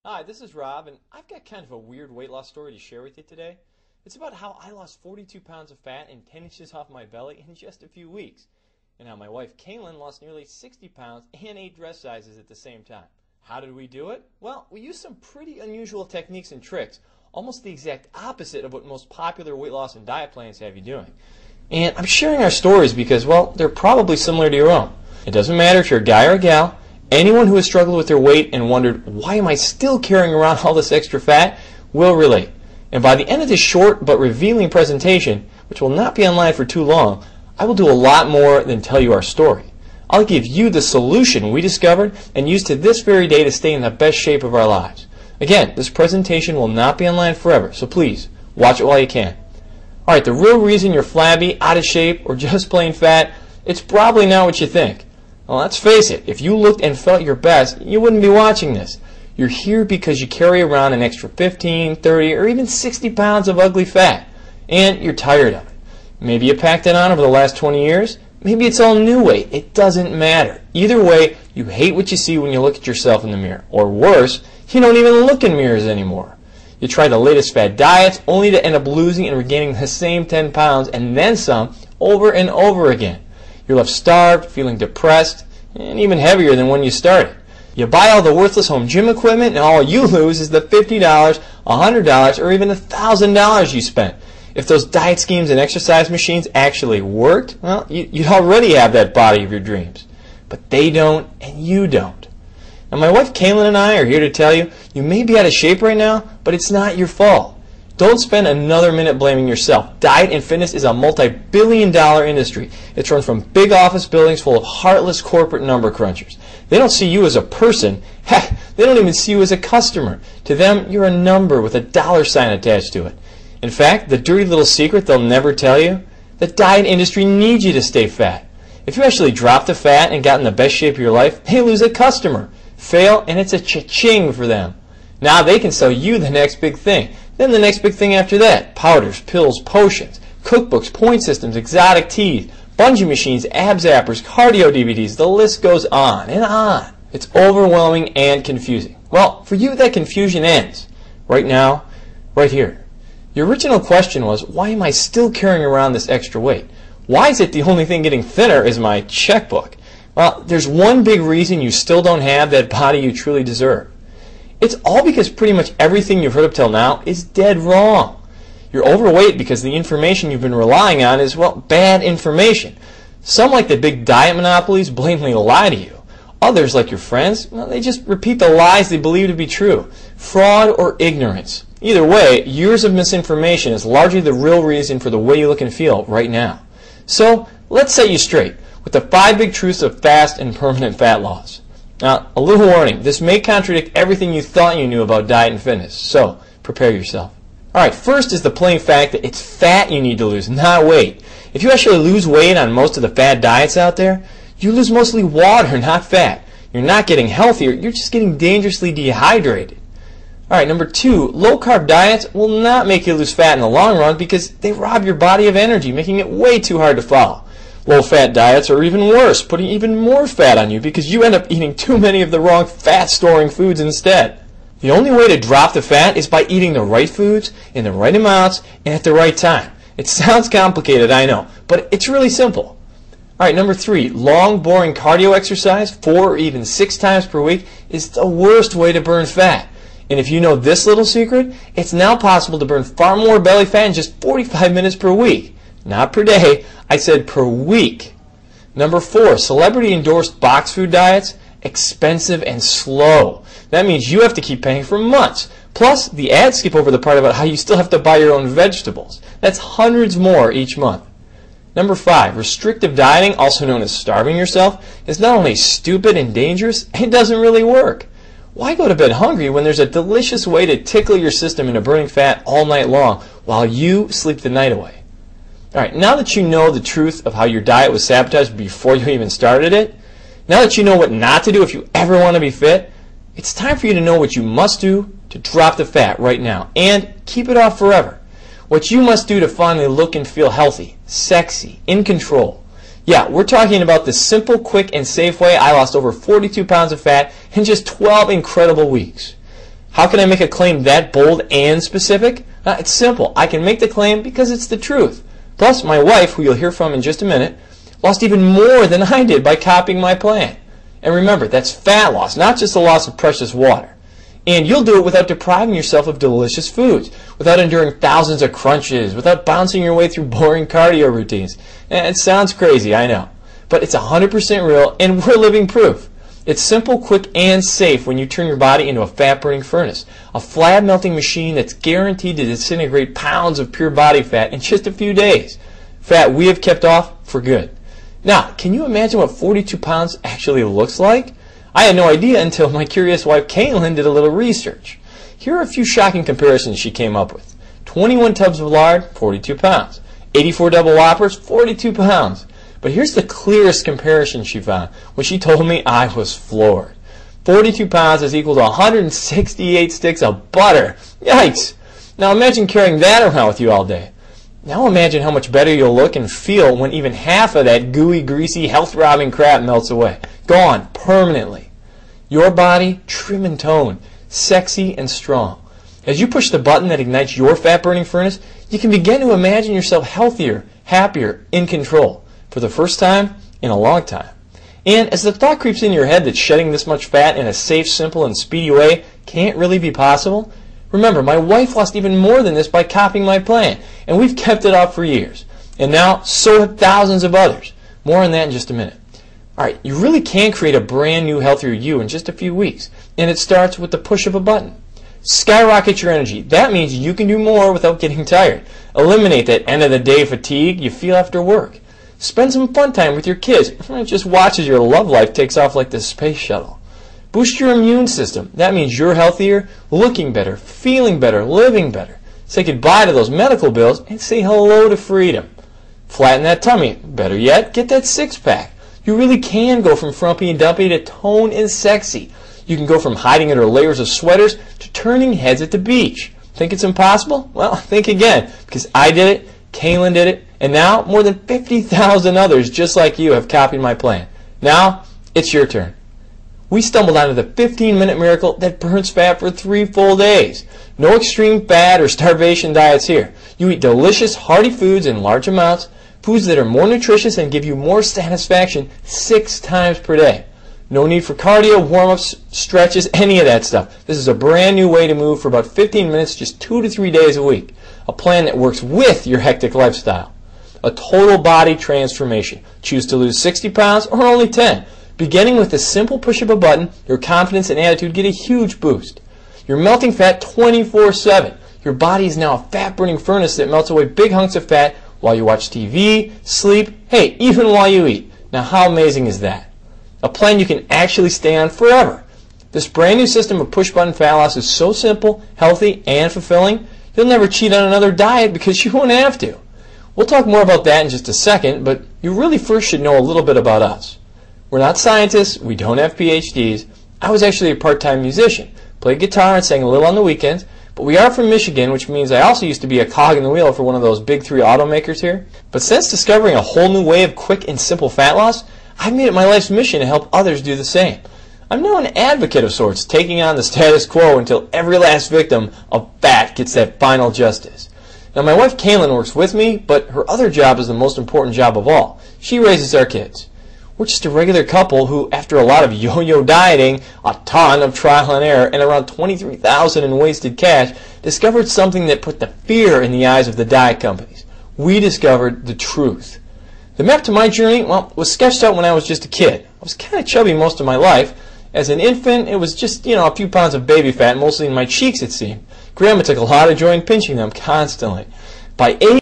Hi, this is Rob, and I've got kind of a weird weight loss story to share with you today. It's about how I lost 42 pounds of fat and 10 inches off my belly in just a few weeks, and how my wife Kaylin lost nearly 60 pounds and 8 dress sizes at the same time. How did we do it? Well, we used some pretty unusual techniques and tricks, almost the exact opposite of what most popular weight loss and diet plans have you doing. And I'm sharing our stories because, well, they're probably similar to your own. It doesn't matter if you're a guy or a gal. Anyone who has struggled with their weight and wondered, why am I still carrying around all this extra fat, will relate. And by the end of this short but revealing presentation, which will not be online for too long, I will do a lot more than tell you our story. I'll give you the solution we discovered and use to this very day to stay in the best shape of our lives. Again, this presentation will not be online forever, so please, watch it while you can. Alright, the real reason you're flabby, out of shape, or just plain fat, it's probably not what you think. Well, let's face it, if you looked and felt your best, you wouldn't be watching this. You're here because you carry around an extra 15, 30, or even 60 pounds of ugly fat, and you're tired of it. Maybe you packed it on over the last 20 years. Maybe it's all new weight. It doesn't matter. Either way, you hate what you see when you look at yourself in the mirror. Or worse, you don't even look in mirrors anymore. You try the latest fad diets only to end up losing and regaining the same 10 pounds and then some over and over again. You're left starved, feeling depressed, and even heavier than when you started. You buy all the worthless home gym equipment, and all you lose is the $50, $100, or even $1,000 you spent. If those diet schemes and exercise machines actually worked, well, you'd already have that body of your dreams. But they don't, and you don't. Now, my wife Kaylin and I are here to tell you, you may be out of shape right now, but it's not your fault. Don't spend another minute blaming yourself. Diet and fitness is a multi-billion-dollar industry. It's run from big office buildings full of heartless corporate number crunchers. They don't see you as a person. Heck, they don't even see you as a customer. To them, you're a number with a dollar sign attached to it. In fact, the dirty little secret they'll never tell you, the diet industry needs you to stay fat. If you actually drop the fat and got in the best shape of your life, they lose a customer. Fail, and it's a cha-ching for them. Now they can sell you the next big thing. Then the next big thing after that. Powders, pills, potions, cookbooks, point systems, exotic teas, bungee machines, ab zappers, cardio DVDs. The list goes on and on. It's overwhelming and confusing. Well, for you that confusion ends. Right now, right here. Your original question was, why am I still carrying around this extra weight? Why is it the only thing getting thinner is my checkbook? Well, there's one big reason you still don't have that body you truly deserve. It's all because pretty much everything you've heard up till now is dead wrong. You're overweight because the information you've been relying on is, well, bad information. Some, like the big diet monopolies, blatantly lie to you. Others, like your friends, well, they just repeat the lies they believe to be true. Fraud or ignorance. Either way, years of misinformation is largely the real reason for the way you look and feel right now. So, let's set you straight with the 5 big truths of fast and permanent fat loss. Now, a little warning, this may contradict everything you thought you knew about diet and fitness, so prepare yourself. Alright, first is the plain fact that it's fat you need to lose, not weight. If you actually lose weight on most of the fad diets out there, you lose mostly water, not fat. You're not getting healthier, you're just getting dangerously dehydrated. Alright, number 2, low-carb diets will not make you lose fat in the long run because they rob your body of energy, making it way too hard to follow. Low-fat diets are even worse, putting even more fat on you because you end up eating too many of the wrong fat-storing foods instead. The only way to drop the fat is by eating the right foods in the right amounts and at the right time. It sounds complicated, I know, but it's really simple. Alright, number 3, long, boring cardio exercise 4 or even 6 times per week is the worst way to burn fat. And if you know this little secret, it's now possible to burn far more belly fat in just 45 minutes per week. Not per day, I said per week. Number 4, celebrity-endorsed box food diets, expensive and slow. That means you have to keep paying for months. Plus, the ads skip over the part about how you still have to buy your own vegetables. That's hundreds more each month. Number 5, restrictive dieting, also known as starving yourself, is not only stupid and dangerous, it doesn't really work. Why go to bed hungry when there's a delicious way to tickle your system into burning fat all night long while you sleep the night away? Alright, now that you know the truth of how your diet was sabotaged before you even started it, now that you know what not to do if you ever want to be fit, it's time for you to know what you must do to drop the fat right now and keep it off forever. What you must do to finally look and feel healthy, sexy, in control. Yeah, we're talking about the simple, quick, and safe way I lost over 42 pounds of fat in just 12 incredible weeks. How can I make a claim that bold and specific? It's simple. I can make the claim because it's the truth. Plus, my wife, who you'll hear from in just a minute, lost even more than I did by copying my plan. And remember, that's fat loss, not just the loss of precious water. And you'll do it without depriving yourself of delicious foods, without enduring thousands of crunches, without bouncing your way through boring cardio routines. And it sounds crazy, I know. But it's 100% real, and we're living proof. It's simple, quick, and safe when you turn your body into a fat-burning furnace, a flab-melting machine that's guaranteed to disintegrate pounds of pure body fat in just a few days. Fat we have kept off for good. Now, can you imagine what 42 pounds actually looks like? I had no idea until my curious wife Caitlin did a little research. Here are a few shocking comparisons she came up with. 21 tubs of lard, 42 pounds. 84 double whoppers, 42 pounds. But here's the clearest comparison she found. When she told me, I was floored. 42 pounds is equal to 168 sticks of butter. Yikes! Now imagine carrying that around with you all day. Now imagine how much better you'll look and feel when even half of that gooey, greasy, health-robbing crap melts away. Gone permanently. Your body, trim and toned, sexy and strong. As you push the button that ignites your fat-burning furnace, you can begin to imagine yourself healthier, happier, in control. For the first time in a long time. And as the thought creeps in your head that shedding this much fat in a safe, simple, and speedy way can't really be possible, remember, my wife lost even more than this by copying my plan, and we've kept it up for years. And now, so have thousands of others. More on that in just a minute. Alright, you really can create a brand new, healthier you in just a few weeks, and it starts with the push of a button. Skyrocket your energy. That means you can do more without getting tired. Eliminate that end-of-the-day fatigue you feel after work. Spend some fun time with your kids. Just watch as your love life takes off like the space shuttle. Boost your immune system. That means you're healthier, looking better, feeling better, living better. Say goodbye to those medical bills and say hello to freedom. Flatten that tummy. Better yet, get that six-pack. You really can go from frumpy and dumpy to toned and sexy. You can go from hiding under layers of sweaters to turning heads at the beach. Think it's impossible? Well, think again, because I did it, Kaylin did it, and now more than 50,000 others just like you have copied my plan. Now, it's your turn. We stumbled onto the 15-minute miracle that burns fat for 3 full days. No extreme fat or starvation diets here. You eat delicious, hearty foods in large amounts, foods that are more nutritious and give you more satisfaction 6 times per day. No need for cardio, warm-ups, stretches, any of that stuff. This is a brand new way to move for about 15 minutes, just 2 to 3 days a week. A plan that works with your hectic lifestyle. A total body transformation. Choose to lose 60 pounds or only 10. Beginning with the simple push of a button, your confidence and attitude get a huge boost. You're melting fat 24/7. Your body is now a fat-burning furnace that melts away big hunks of fat while you watch TV, sleep, hey, even while you eat. Now how amazing is that? A plan you can actually stay on forever. This brand new system of push-button fat loss is so simple, healthy, and fulfilling, you'll never cheat on another diet because you won't have to. We'll talk more about that in just a second, but you really first should know a little bit about us. We're not scientists, we don't have PhDs. I was actually a part-time musician, played guitar and sang a little on the weekends, but we are from Michigan, which means I also used to be a cog in the wheel for one of those big 3 automakers here. But since discovering a whole new way of quick and simple fat loss, I've made it my life's mission to help others do the same. I'm now an advocate of sorts, taking on the status quo until every last victim of fat gets that final justice. Now my wife Kaylin works with me, but her other job is the most important job of all. She raises our kids. We're just a regular couple who, after a lot of yo-yo dieting, a ton of trial and error, and around $23,000 in wasted cash, discovered something that put the fear in the eyes of the diet companies. We discovered the truth. The map to my journey, well, was sketched out when I was just a kid. I was kind of chubby most of my life. As an infant, it was just, a few pounds of baby fat, mostly in my cheeks, it seemed. Grandma took a lot of joy in pinching them constantly. By 8,